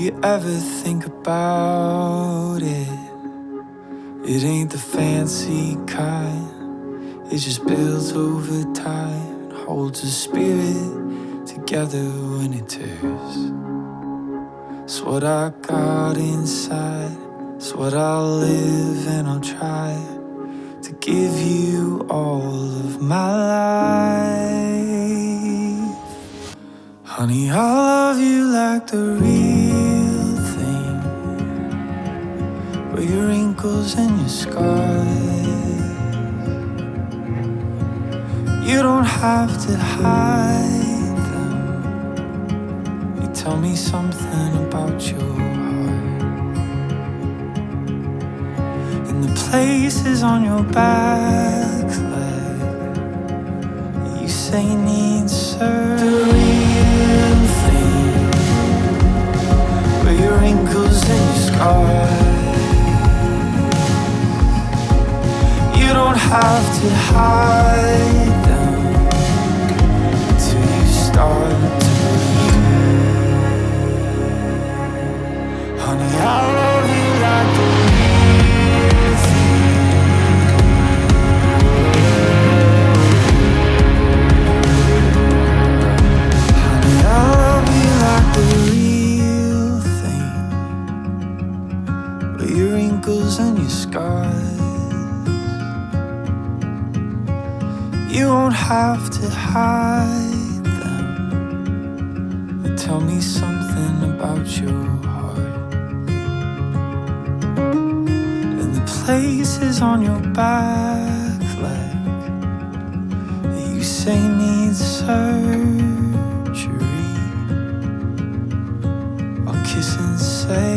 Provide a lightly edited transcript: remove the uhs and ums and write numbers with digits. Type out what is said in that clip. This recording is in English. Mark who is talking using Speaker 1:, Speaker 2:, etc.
Speaker 1: you ever think about it? It ain't the fancy kind. It just builds over time, holds a spirit together when it tears. It's what I got inside, it's what I'll live and I'll try to give you all of my life. Honey, I love you like the real thing, with your wrinkles and your scars. You don't have to hide them. You tell me something about your heart, and the places on your back leg you say need surgery. With your wrinkles and your scars, you don't have to hide them till you start to believe. Honey, I love you like the real thing. Honey, I love you like the real thing, with your wrinkles and your scars. You won't have to hide them. You tell me something about your heart, and the places on your back leg that you say need surgery. I'll kiss and say